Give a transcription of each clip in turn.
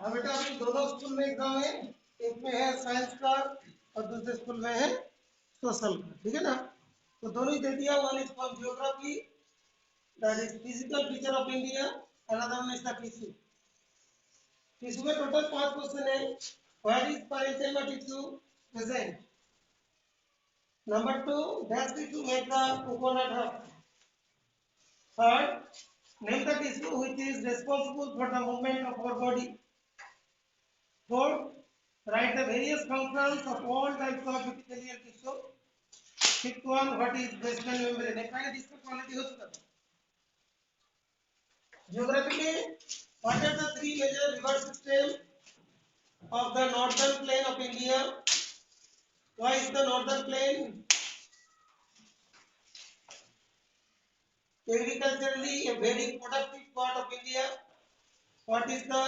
हाँ बेटा, अभी दोनों स्कूल में एग्जाम है। एक में है साइंस का और दूसरे स्कूल में है सोशल का, ठीक है ना। तो दोनों ही दे दिया। One is for geography, that is physical feature of India, another one is the tissue. Tissue में टोटल 5 क्वेश्चन है। Where is parenchyma tissue present? Number 2, that tissue make the coconut hub. Third, name the tissue which is responsible for the movement of our body. Fourth, write the various functions of all types of epithelial tissue. Fifth one, what is basement membrane? पहले इसका quality हो चुका था। Geography में what are the 3 major river system of the northern plain of India? Why is the northern plain agriculturally a very productive part of India? What is the,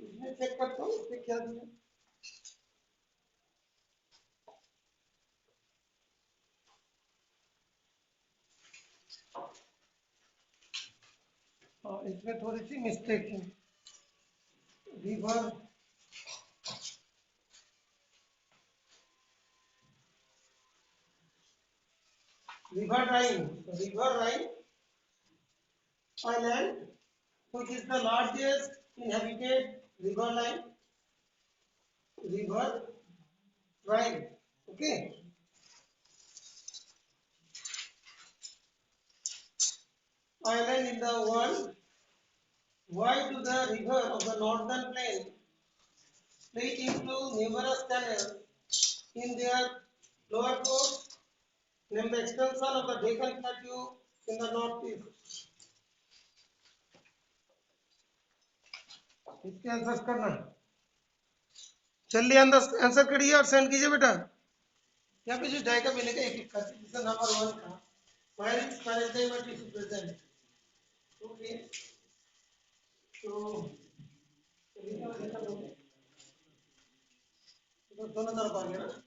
इसमें check करता हूँ इसमें क्या दिया। इसमें थोड़ी सी मिस्टेक है। River Rhine island, which is the largest inhabited river Rhine. Okay. Island in the world. Why do the river of the northern plain split into numerous channels in their lower course? Name the extension of the Deccan Plateau in the northeast. इसके answer करना। जल्दी answer करिए और send कीजिए बेटा। यहाँ पे जो जाएगा मिलेगा एक एक करके। जैसे नंबर 1 का where is parenchyma tissue present? Okay. तो दोनों तरफ आ गया ना।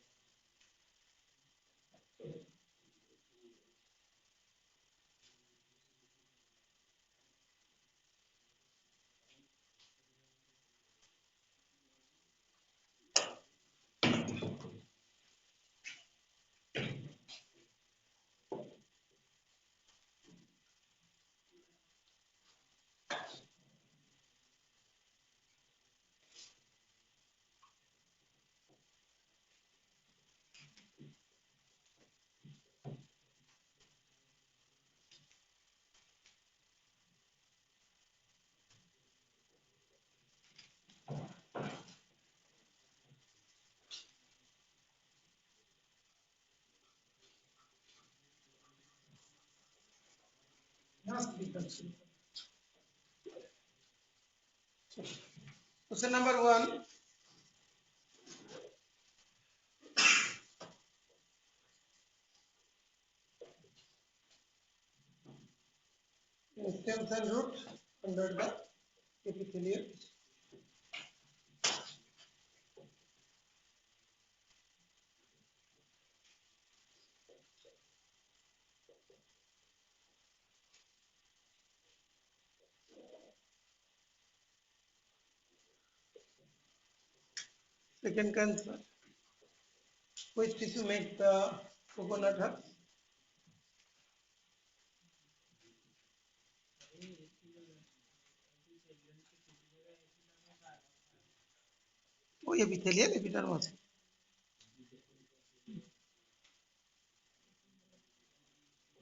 Question number 1. Stems and roots under the epithelial. Second concern, which tissue make the coconut hub? वो epithelial epidermis.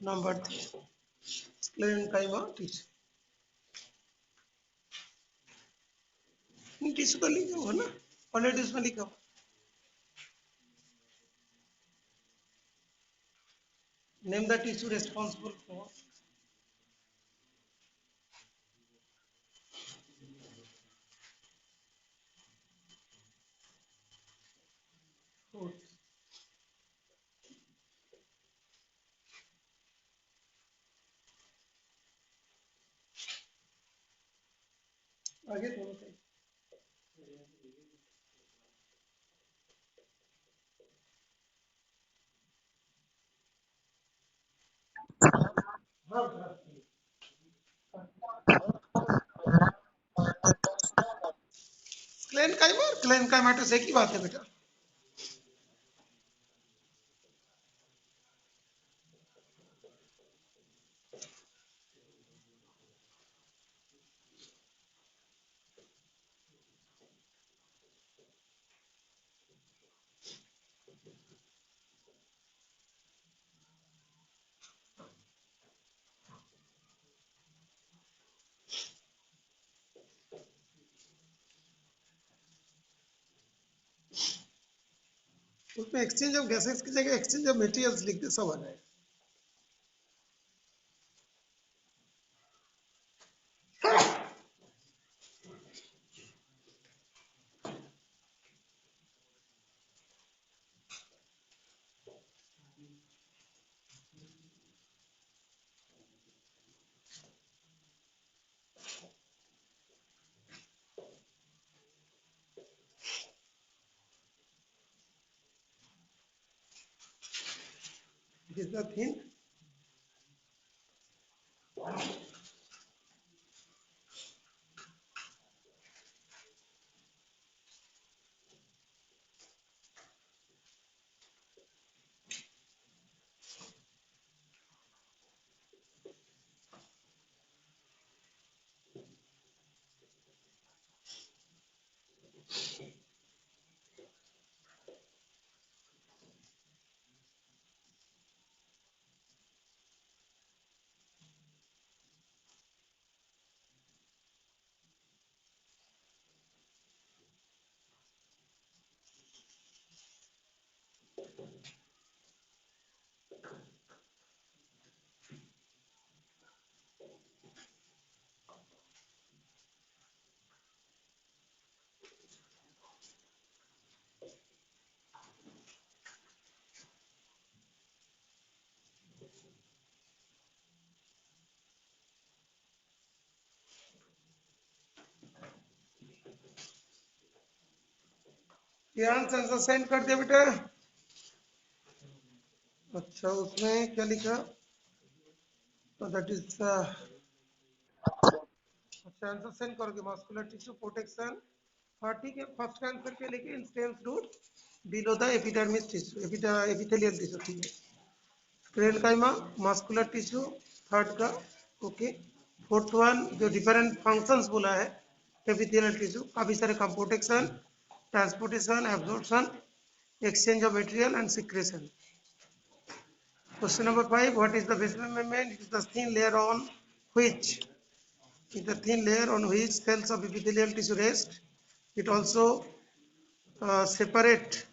Number 3, sclerenchyma tissue. Tissue का लिखा हुआ ना, ऑलरेडी उसमें लिखा हुआ। Name the tissue responsible for food. आगे थोड़ा सा। हाँ क्लेनकाइमेटोस एक ही बात है बेटा। उसमें एक्सचेंज ऑफ गैसेस की जगह एक्सचेंज ऑफ मटेरियल्स लिख दे, सब आ जाएगा। It is the thin ध्यान से सेंड कर दिया बेटा। अच्छा उसमें क्या लिखा? तो दैट इज अच्छा आंसर सेंड करोगे, मस्कुलर टिश्यू प्रोटेक्शन। हाँ ठीक है, फर्स्ट का आंसर क्या लिखे? Instance root below the epidermis tissue, epithelial tissue, ठीक है। क्रेनकाइमा मस्कुलर टिश्यू थर्ड का, ओके। फोर्थ वन जो डिफरेंट फंक्शंस बोला है एपिथेलियल टिश्यू, काफी सारे काम, protection, transportation, absorption, exchange of material and secretion. Question number 5. What is the basement membrane? It is the thin layer on which cells of epithelial tissue rest. It also separate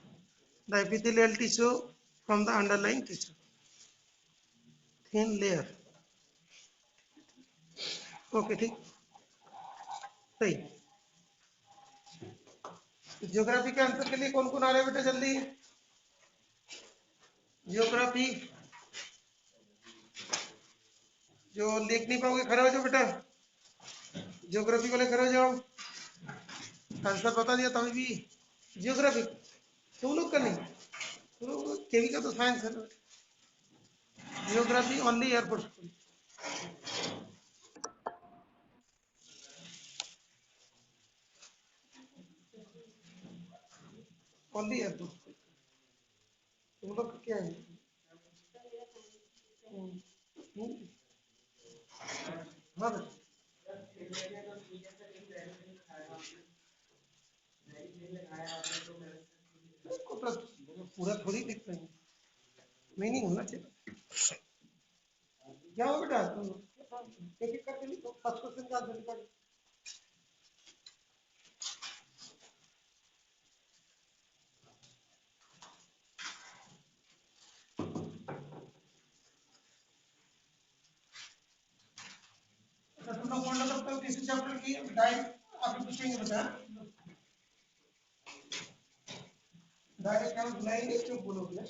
the epithelial tissue from the underlying tissue. Thin layer. Okay, ठीक, सही। Geography के answer के लिए कौन कौन आ रहा है बेटा जल्दी? जियोग्राफी जो लिख नहीं पाओगे खड़े हो जाओ बेटा, जियोग्राफी वाले खड़े हो जाओ। आंसर बता दिया तभी भी। जियोग्राफी तुम लोग का नहीं, तुम लोग केवी का तो साइंस है ना। Geography only air force, only air force. तुम लोग का क्या है? हम्म, हाँ बेटा, इसको तो पूरा थोड़ी लिख पाएंगे, मीनिंग होना चाहिए। क्या हो बेटा, तुम एक एक करके लिखो, फर्स्ट क्वेश्चन का आंसर लिखा। अच्छा तुम लोग बोलना तब तक किसी चैप्टर की डायरेक्ट आप पूछेंगे बेटा, डायरेक्ट हम बुलाएंगे क्यों बोलोगे?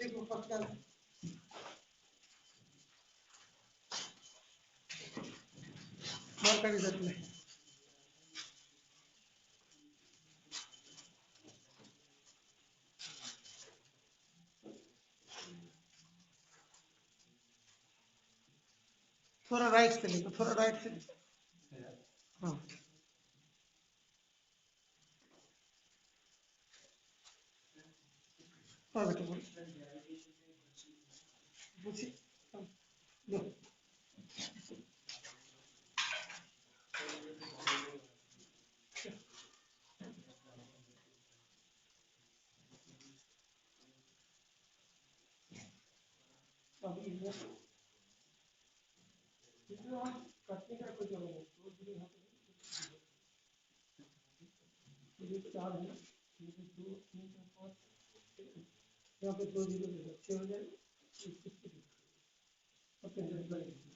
ठीक है, फर्स्ट का मार्क का रिजल्ट में थोड़ा राइट से लिखो, थोड़ा राइट से लिखो। हाँ हाँ बेटा बोलो पूछिए हाँ, लो अभी इसमें आप करने का कोई जरूरत नहीं दो जीरो यहाँ पे ये चार है ये पे दो तीन चार पाँच यहाँ पे दो जीरो दे दो छः हो जाएगा और कैंसिल करेंगे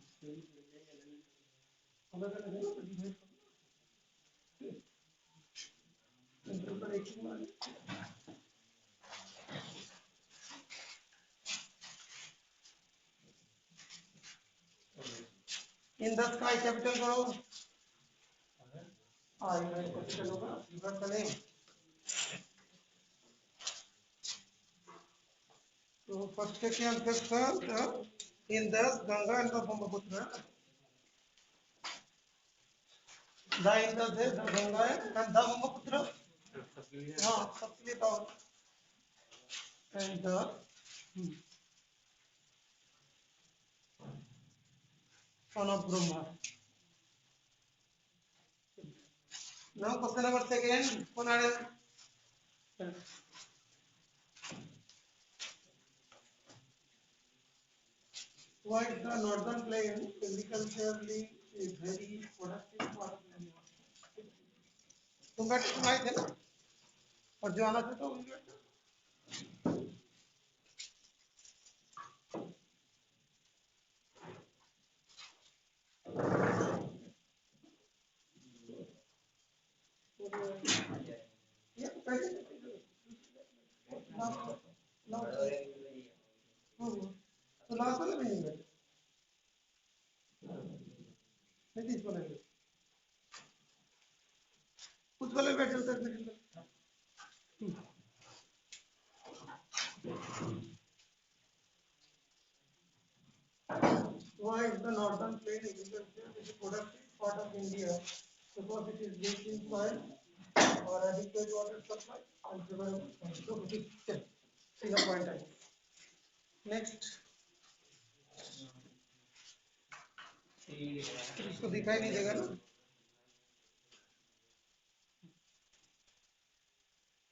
अलग अलग है ना तो डिवाइड करना कैंसिल पर एक ही मारे इन 10 का कैपिटल करो आई कैपिटल होगा रिवर्स करें तो फर्स्ट के क्या आंसर था इन 10 Ganga and Brahmaputra the in 10 है the Ganga and the Brahmaputra हाँ सबसे तो and the son of Brahma. Now question number second. कौन आ रहा है? Why is the northern plain agriculturally a very productive part of India? तुम बैठे तुम आए थे ना और जो आना था तो उनके ये पहले तो लास्ट वाले में नहीं बैठे नहीं इस वाले में उस वाले बैठे उधर बैठे Why is the northern plain agriculture is a productive part of India? Because it is rich in soil or adequate water supply and provide single point time. Next, इसको दिखाई नहीं देगा ना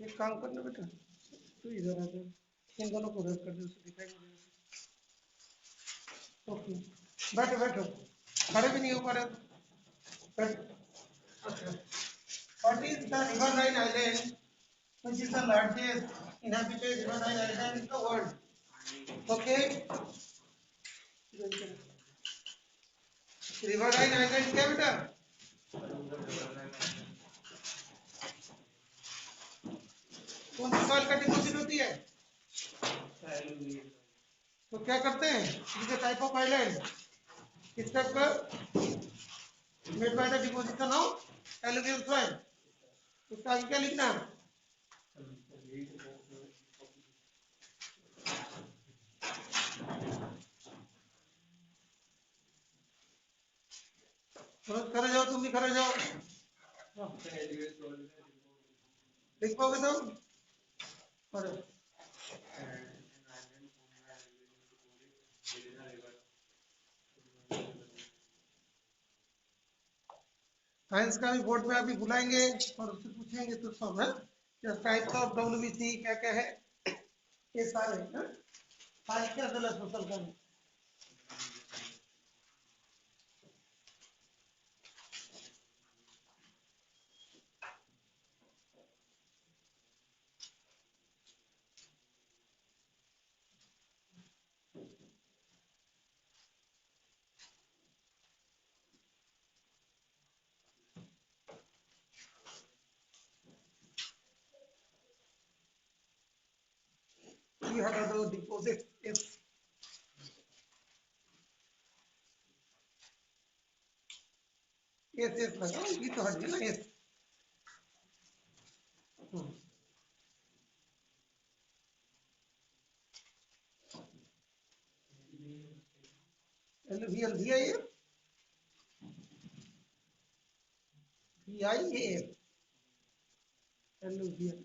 एक काम करना बेटा तो इधर आ जाओ इन दोनों को रद्द कर दो उसको दिखाई नहीं देगा ओके बैठो बैठो खड़े भी नहीं हो पा रहे अच्छा What is the riverine island which is the largest inhabited riverine island in the world? Okay, riverine island क्या बेटा? कौन सी सॉइल का डिपॉजिट होती है? तो क्या करते हैं? This is a type of island. किस टाइप का? Made by the deposition of alluvial soil. उसका आगे क्या लिखना है? खड़े जाओ तुम भी खड़े जाओ लिख पाओगे तुम अरे साइंस का भी बोर्ड में अभी बुलाएंगे और उससे पूछेंगे तो सब है क्या टाइप्स ऑफ डब्ल्यूबीसी क्या क्या है ये सारे हैं साइंस का सिलेबस सोशल का you have to deposit if yes लगाओ ये तो हट गया ना yes alluvial दिया ये VIAL alluvial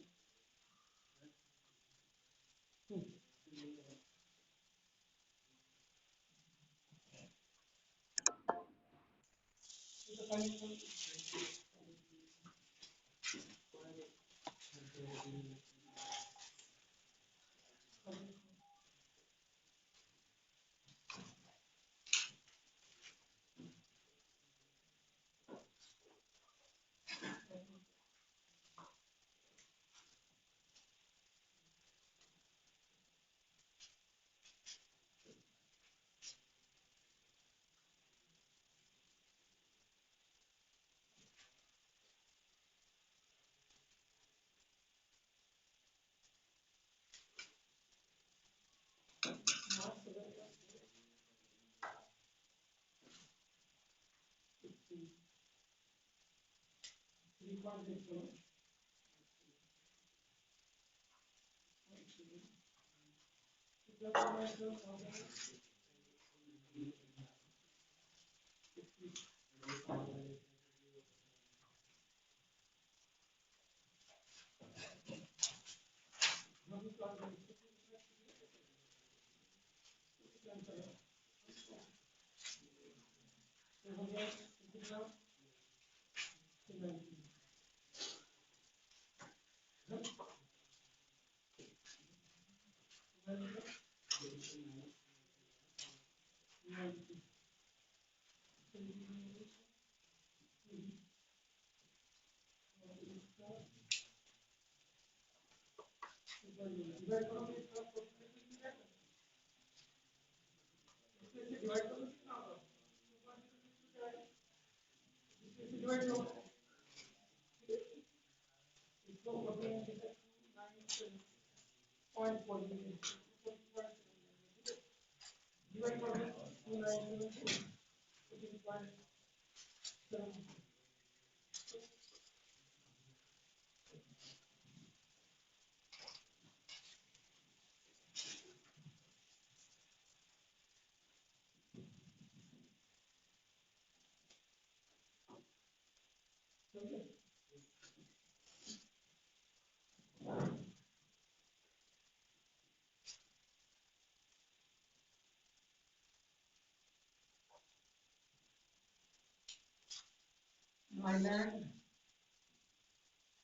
Island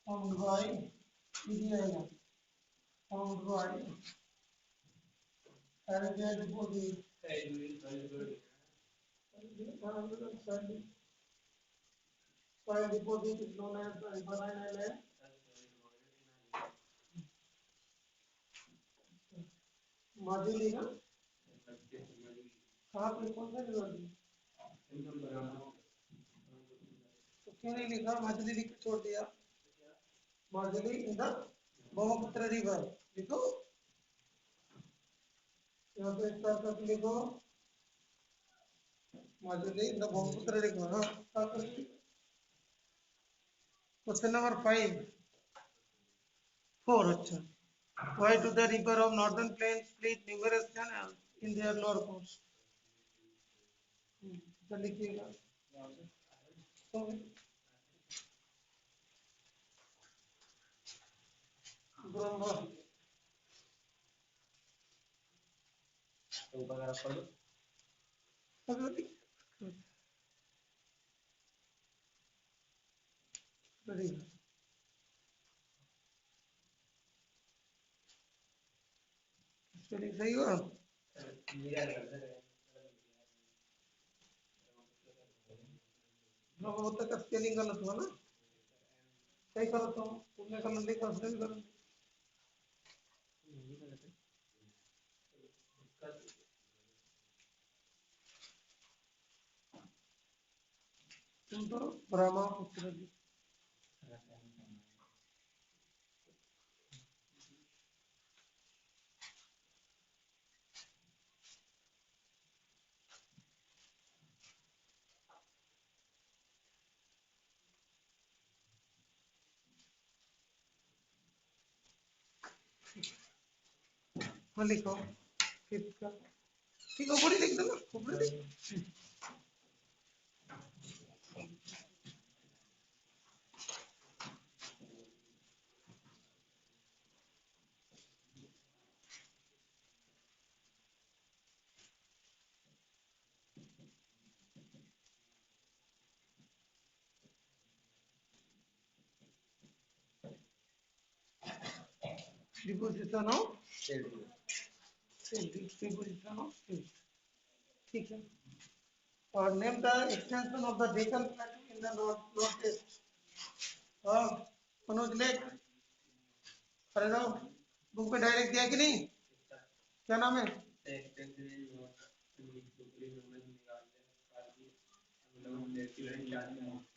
found by India, found by Arabian deposit. Soil deposit is known as the Riverine Island. Majuli ना कहाँ पे कौन सा रिवर तो क्यों नहीं लिखा माजुली लिख के छोड़ दिया Majuli in the Brahmaputra river लिखो यहाँ पे स्टार करके लिखो Majuli in the Brahmaputra river हाँ क्वेश्चन नंबर 4 अच्छा why do the river of northern plains split numerous canals in their lower course तो लिखिएगा तो ब्रह्म स्पेलिंग सही हुआ ब्रह्मपुत्र का स्पेलिंग गलत हुआ ना सही करो तुमने गलत लिखा सही करो तुम तो ब्रह्मपुत्र जी हाँ लिखो फिफ्थ का ठीक है ऊपर ही लिख दो ना ऊपर ही डिपोजिशन ऑफ डिपोजिशन ऑफ ठीक है। और name the extension of the Deccan plateau in the north east. हाँ मनोज लेख, अरे जाओ बुक में डायरेक्ट दिया कि नहीं, क्या नाम है?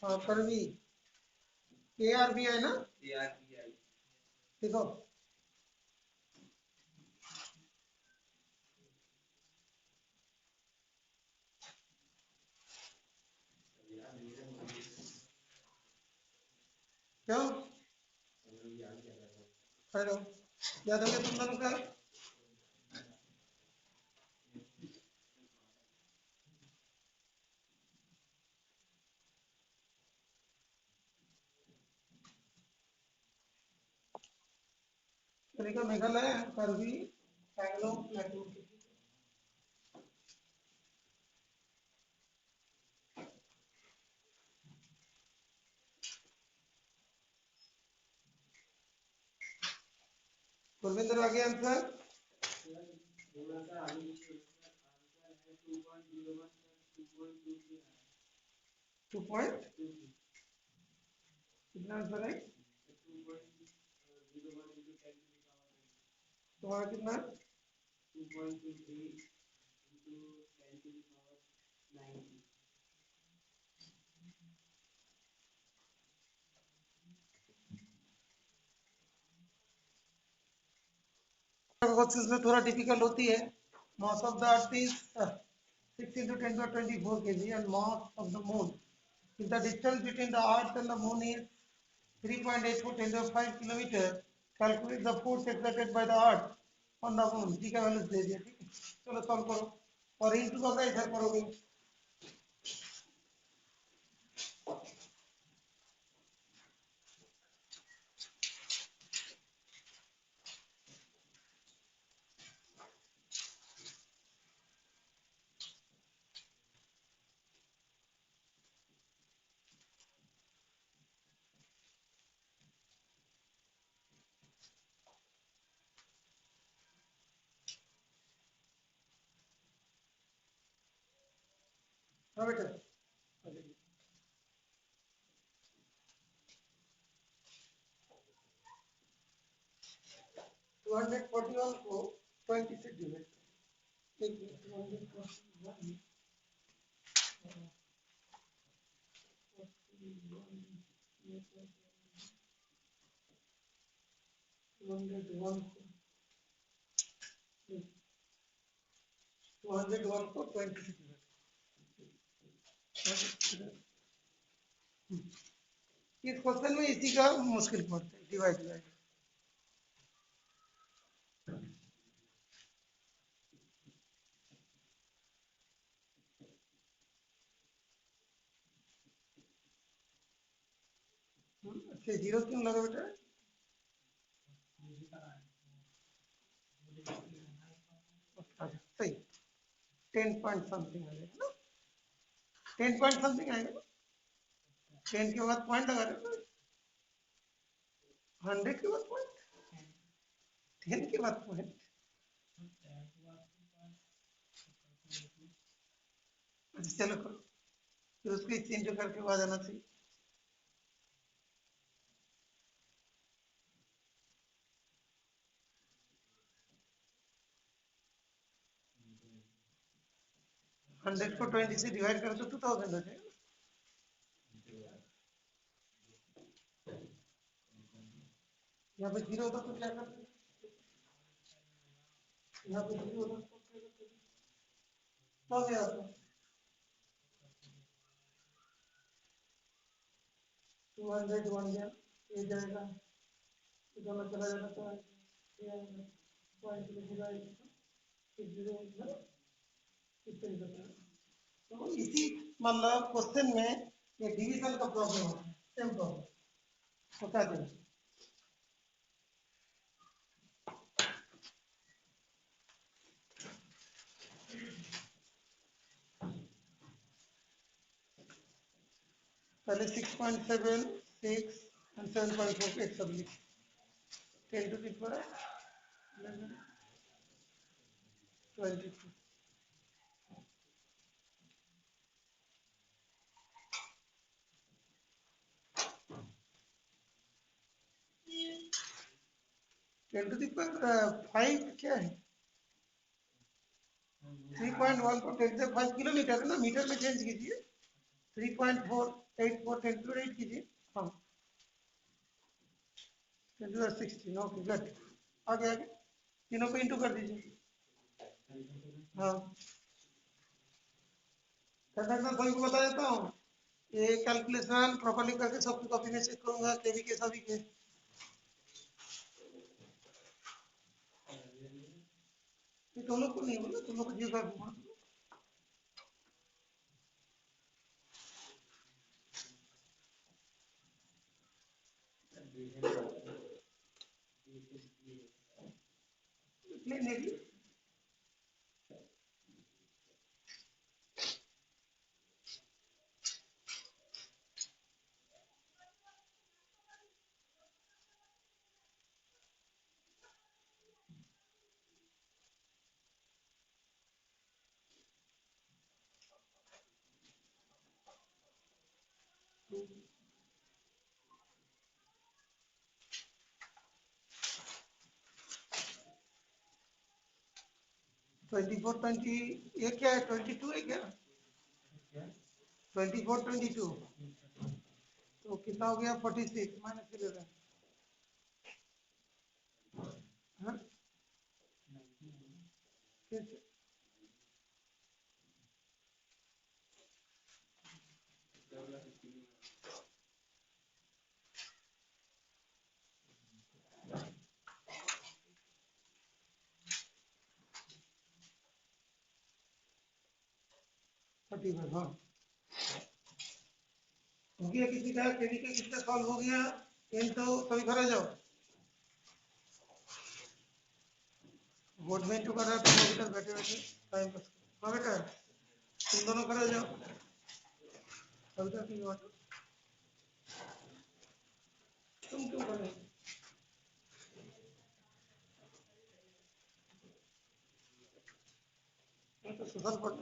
हाँ परवी, ARBI ना, देखो क्यों, हेलो याद हो गया तुम दोनों का? मेघालय करवी पैंगलोंग प्लेटू। गुरविंदर आगे आंसर 2 पॉइंट कितना आंसर है तुम्हारा कितना? 2 में थोड़ा डिफिकल्ट होती है। Mass of the earth is 6 into 10 to 24 kg and mass of the moon, if the distance between the earth and the moon is 3.84 10 to 5 kilometer, calculate the force exerted by the earth on the moon। जी का value दे दिया, ठीक है चलो solve करो और into का इधर करोगे। हाँ बेटा 241 को 20 से डिवाइड करें। 241 को 20 से डिवाइड। इस क्वेश्चन में इसी का मुश्किल पड़ता है, डिवाइड डिवाइड। अच्छा 0 क्यों लगा बेटा? सही 10 पॉइंट समथिंग आएगा ना, 10 पॉइंट समथिंग आएगा ना, 10 के बाद पॉइंट लगा रहे हो, 100 के बाद पॉइंट, 10 के बाद पॉइंट। अच्छा चलो करो, फिर उसको एक्सचेंज करके बाद आना चाहिए। हंड्रेड को 20 से डिवाइड करो तो 2000 हो जाएगा। यहाँ पे 0 होता तो क्या करते? यहाँ पे 0 होता तो क्या करते? तो क्या होता? 200 बन गया, ये जाएगा, दोनों चला जाता तो ये आएगा, पॉइंट में डिवाइड फिर 0 होगा, इस तरीके से। तो इसी मतलब क्वेश्चन में ये डिवीजन का प्रॉब्लम है, सेम प्रॉब्लम बता दें। पहले 6.7 6 and 7.4 एक सब लिख 10 to the power 22 10⁵ क्या है 3.1 को 10⁵ किलोमीटर है ना, मीटर में चेंज कीजिए 3.484 10⁸ कीजिए। हाँ 10⁻16 ओके गुड। आगे आगे तीनों को इंटू कर दीजिए। हाँ मैं सभी को बता देता हूँ, ये कैलकुलेशन प्रॉपर्ली करके सबकी कॉपी में चेक करूंगा, केवी के सभी के। ये दोनों को नहीं बोला, दोनों को जियोग्राफी बोला। 24 20 ये क्या है 22 है क्या 24 22 तो कितना हो गया 46 -11 हाँ कैसे 31 हाँ हो गया किसी का केवी का कितना सॉल्व हो गया इन तो सभी घर आ जाओ बोर्ड में इंटू कर रहा था इधर बैठे बैठे टाइम पास हाँ बेटा तुम दोनों घर आ जाओ कविता की बात तुम क्यों कर रहे हो मैं तो सुधर पड़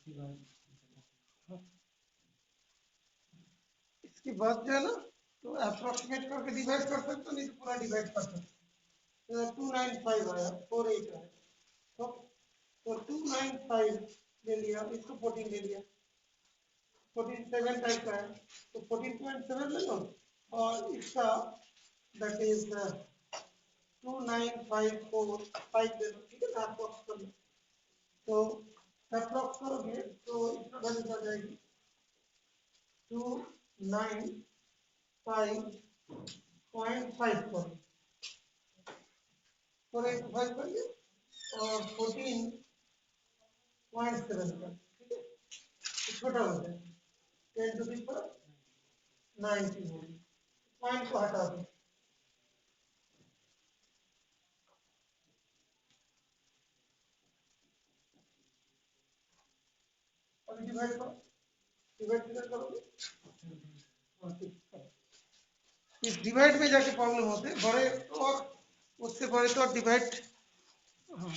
2 इसके बाद जो है ना तो अप्रोक्सीमेट करके डिवाइड कर सकते हो नहीं तो पूरा डिवाइड कर सकते हो 295 आया 48 आया तो 295 ले लिया इसको 14 ले लिया 47 टाइप का है तो 14.7 ले लो और इसका दैट इज 29545 ले लो ठीक है ना अप्रोक्स कर लो तो अप्रोक्स करोगे तो इतना वैल्यू आ जाएगी 295.54 485 कर लिया और 14.7 का ठीक है छोटा हो जाए 10 to the power 90 पॉइंट को हटा दो अभी डिवाइड करो डिवाइड किधर करोगे इस डिवाइड में जाके प्रॉब्लम होते हैं बड़े तो और उससे बड़े तो डिवाइड हाँ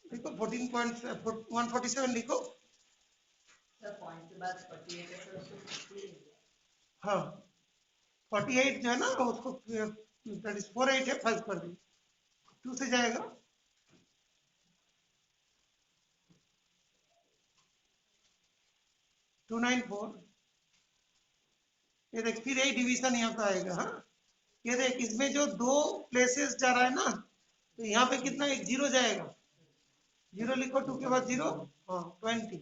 देखो 14.147 लिखो पॉइंट के बाद 48 है तो हाँ 48 जो है ना उसको दैट इज 48 है, 5 कर दी, 2 से जाएगा 294। ये देख फिर यही डिवीजन यहाँ पे आएगा। हाँ, ये देख इसमें जो 2 प्लेसेस जा रहा है ना, तो यहाँ पे कितना, एक जीरो जाएगा, जीरो लिखो, 2 के बाद जीरो, हाँ 20।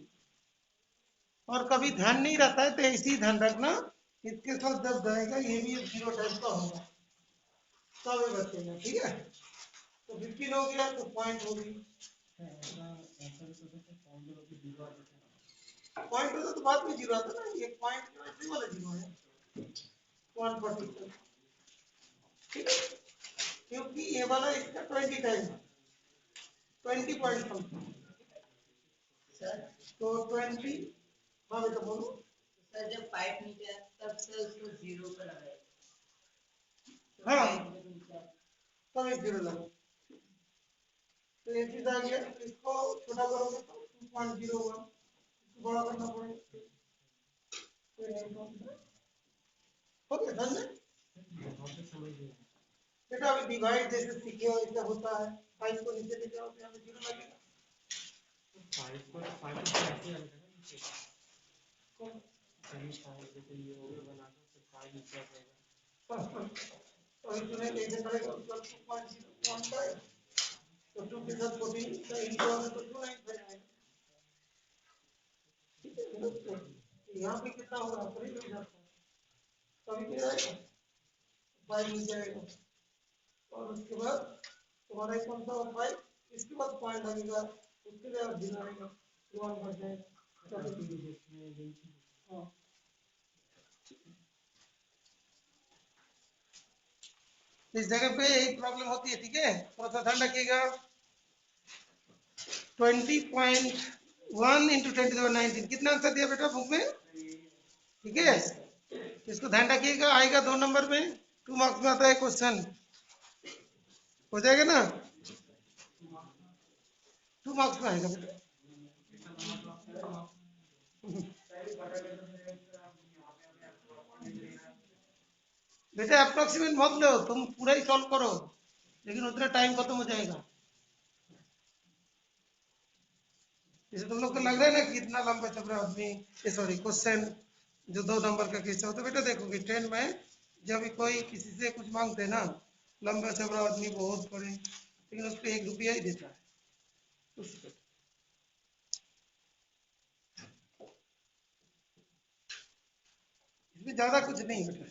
और कभी ध्यान नहीं रहता है तो ऐसे ही ध्यान रखना, इसके साथ जब जाएगा ये भी एक जीरो टाइप का होगा, तब ये बचेगा। ठीक है, तो 15 हो गया तो पॉइंट हो गई। पॉइंट होता तो बाद में जीरो आता ना, ये पॉइंट के वैसे वाला जीरो है 142। ठीक है, क्योंकि ये वाला इसका 20 टाइम, 20 पॉइंट समथिंग, तो 20। हाँ बेटा बोलो। सर जब 5 मीटर तब से उसको 0 पर लगाए। हाँ, तब एक जीरो लगा, तो ये चीज आ गया, तो इसको छोटा करोगे तो 2.01, बड़ा करना पड़ेगा। ओके डन है बेटा। अभी डिवाइड जैसे सीखे हो ऐसा होता है, 5 को नीचे ले जाओ तो यहाँ पे जीरो लगेगा। 5 को 5 को ऐसे अलग है ना नीचे सही 5 जैसे ये हो गया बना दो, 5 नीचे आ जाएगा। तो इसमें कैसे करेगा, 2.01 का है, तो 2 के साथ 14 का इंटू होगा तो 295 आएगा। ठीक है, तो यहाँ पे कितना होगा, करीब हो जाता है, कभी क्या आएगा, 5 मिल जाएगा, और उसके बाद तुम्हारा कौन सा 5, इसके बाद पॉइंट लगेगा, उसके बाद जीरो आएगा, 1 बढ़ जाएगा। हाँ, इस जगह पे यही प्रॉब्लम होती है। ठीक है, थोड़ा सा ध्यान रखिएगा। 20.1 इंटू 10⁻19 कितना आंसर दिया बेटा बुक में? ठीक है, इसको ध्यान रखिएगा, आएगा 2 नंबर में, 2 मार्क्स में आता है क्वेश्चन, हो जाएगा ना, 2 मार्क्स में आएगा बेटा। बेटा अप्रोक्सीमेट मत लो, तुम पूरा ही सॉल्व करो, लेकिन उतना टाइम खत्म हो जाएगा। जैसे तुम लोग को लग रहा है ना कि इतना लंबा चल रहा है आदमी, सॉरी क्वेश्चन जो 2 नंबर का केस हो, तो बेटा देखो कि ट्रेन में जब भी कोई किसी से कुछ मांगते हैं ना, लंबा चल आदमी बहुत पड़े, लेकिन उसको 1 रुपया ही देता है, इसमें ज्यादा कुछ नहीं बेटा।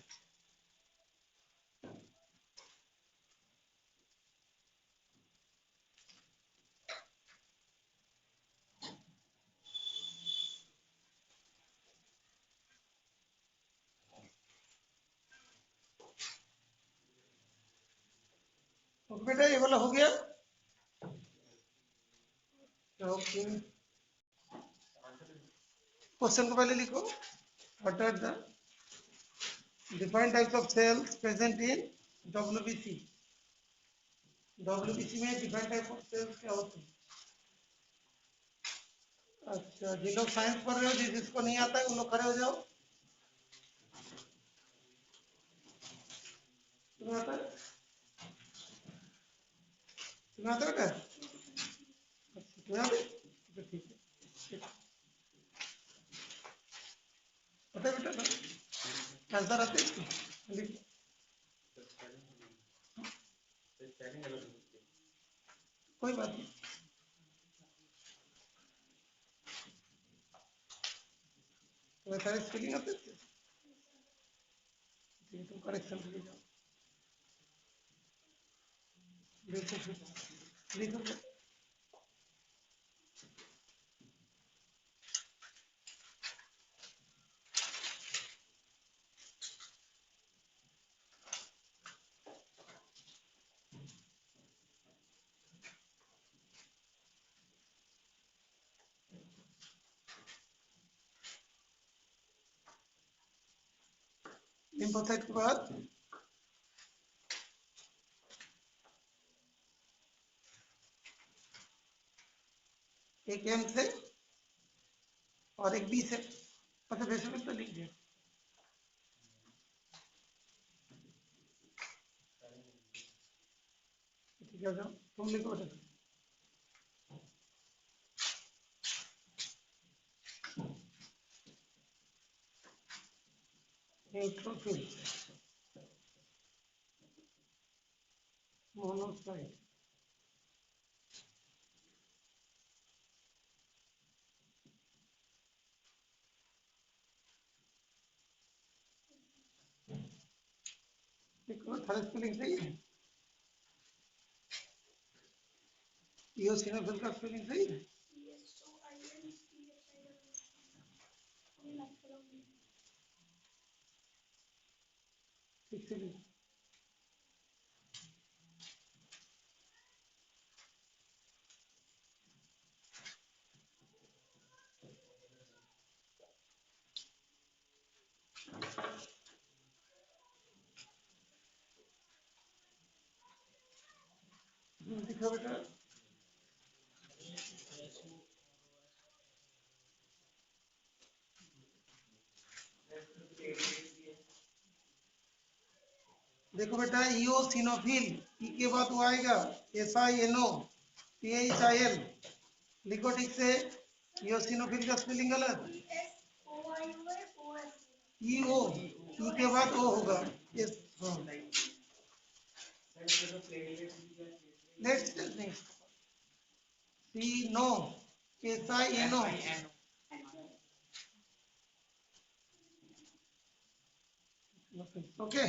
तो बेटा ये वाला हो गया। ओके, क्वेश्चन को पहले लिखो, what are the defined types of cells present in WBC. WBC में डिफाइंड टाइप ऑफ सेल्स क्या होते हैं? अच्छा, जिन लोग साइंस पढ़ रहे हो, जिसको नहीं आता है उन लोग खड़े हो जाओ। तुम्हें आता है, तुम्हें आता है बेटा? अच्छा, तुम्हें आता है, तो ठीक है, पता है बेटा, आंसर आते हैं, लिखो। कोई बात नहीं, तुम्हें सारे स्पेलिंग आते हैं, ठीक है, तुम करेक्शन के लिए जाओ, लिखो फिर, लिखो फिर। लिम्फोसाइट के बाद एक एम से और एक बी से, अच्छा बेसिक तो लिख दिया। बैठा जाओ, तुम लिखो बेटा। न्यूट्रोफिल, मोनोसाइट, थर्ड स्पेलिंग सही है, इओसिनोफिल का स्पेलिंग सही है। ठीक से लिखो। दिखा बेटा, देखो बेटा, इओसिनोफिल, ई के बाद वो आएगा SINO, PHIL, लिखो ठीक से। इओसिनोफिल का स्पेलिंग गलत, EO, ई के बाद ओ होगा, यस, हाँ, लेट्स नहीं, SINO, SINO, okay.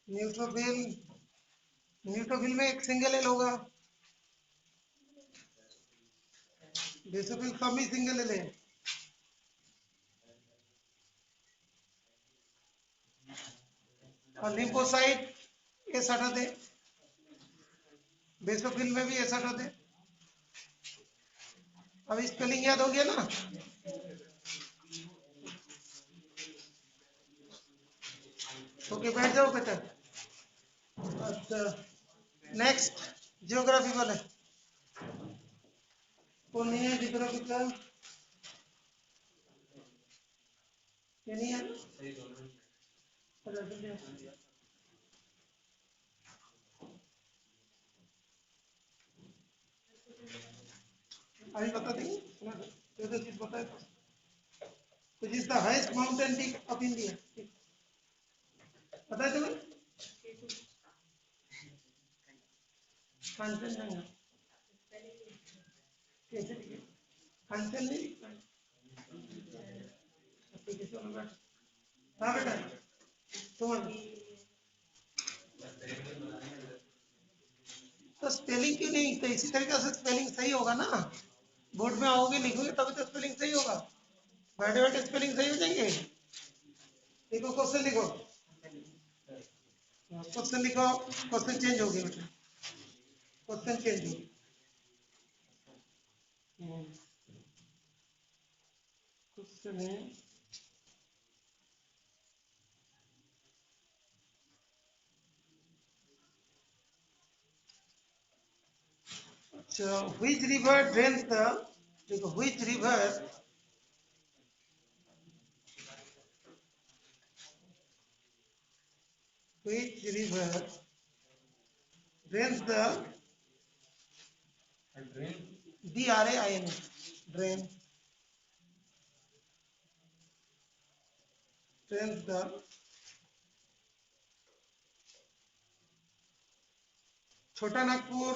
Neutrophil, neutrophil में एक सिंगल एल होगा, बेसोफिल सब में सिंगल एल है। और लिम्फोसाइट एस हटा दे, बेसोफिल में भी एस हटा दे। अब स्पेलिंग याद हो गया ना? ओके, बैठ जाओ बेटा। अच्छा, नेक्स्ट जियोग्राफी वाले पूर्णिया जियोग्राफी का ये नहीं है। अभी बता देंगे, चीज बताए तो is the highest mountain peak of India, पता है तुम्हें? कांचनजंगा, कैसे लिखे? कांचन नहीं लिखता है। हाँ बेटा, तुम तो स्पेलिंग क्यों नहीं, तो इसी तरीके से स्पेलिंग सही होगा ना, बोर्ड में आओगे लिखोगे तभी तो स्पेलिंग सही होगा, बैठे बैठे स्पेलिंग सही हो जाएंगे। देखो क्वेश्चन लिखो, क्वेश्चन लिखो, क्वेश्चन चेंज हो गया बेटा, क्वेश्चन चेंज हो गया। क्वेश्चन है, अच्छा, which river drains the, देखो which river drains the DRAIN, drain, drains the छोटा नागपुर,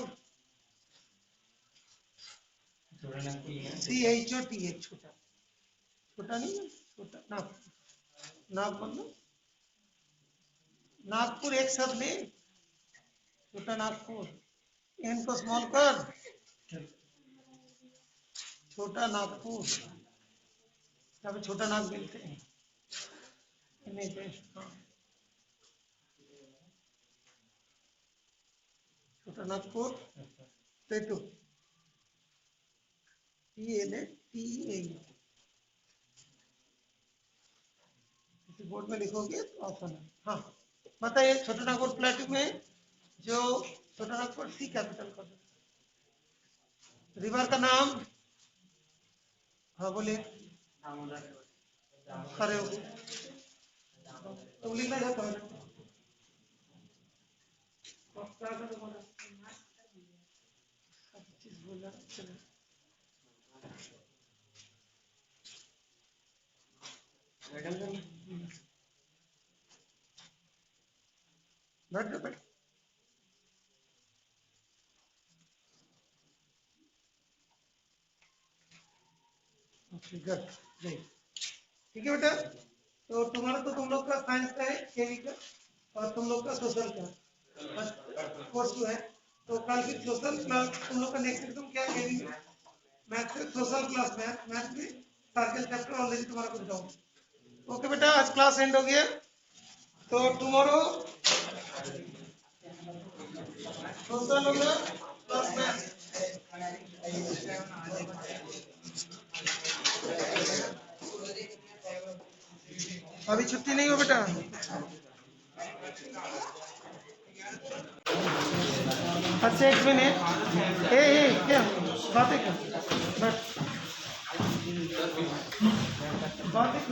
CHOTA, छोटा, छोटा नहीं है, छोटा नागपुर, नागपुर में नागपुर एक शब्द ले, छोटा नागपुर, एन को स्मॉल कर, छोटा नागपुर, यहाँ पे छोटा नाग मिलते हैं, नहीं पे, हाँ, छोटा नागपुर, टेटू, TLATEA, किसी बोर्ड में लिखोगे तो ऑप्शन है। हाँ, बताइए, छोटा नागपुर प्लेटू में जो छोटा नागपुर सी कैपिटल कर दो, रिवर का नाम, हाँ बोलिए, खड़े हो गए, तुम लिखना चाहते हो? क्या करो बोला, सब चीज बोला चलो मैडम का बैठ बैठ। गुड ग्रेट, ठीक है बेटा। तो तुम्हारा तो तुम लोग का साइंस का है, केवी का, और तुम लोग का सोशल का कोर्स जो है। तो कल की सोशल क्लास तुम लोग का नेक्स्ट एकदम क्या है, केवी में मैथ से सोशल क्लास, मैथ में सर्कल चैप्टर ऑलरेडी तुम्हारा कुछ डाउन। ओके बेटा, आज क्लास एंड हो गया। तो टुमारो सोशल होगा प्लस मैथ। अभी छुट्टी नहीं हो बेटा। अच्छा एक मिनट, ए क्या बातें कर, बस बातें कर।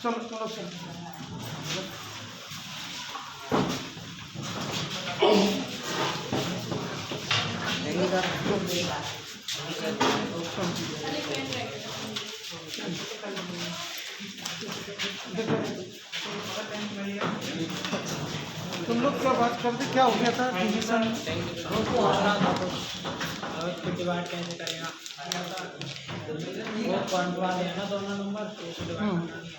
चलो चलो चलो। तुम लोग क्या बात करते, क्या हो गया था डिवीजन? डिवाइड कैसे करेगा वो पॉइंट वाले हैं ना दोनों नंबर, तो उसे डिवाइड करना नहीं है।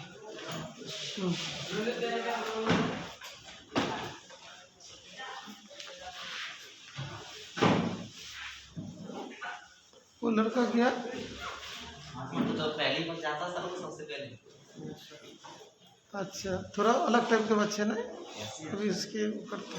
वो लड़का गया, तो पहली बार जाता सर, सबसे पहले। अच्छा थोड़ा अलग टाइप के बच्चे ना, अभी इसके करते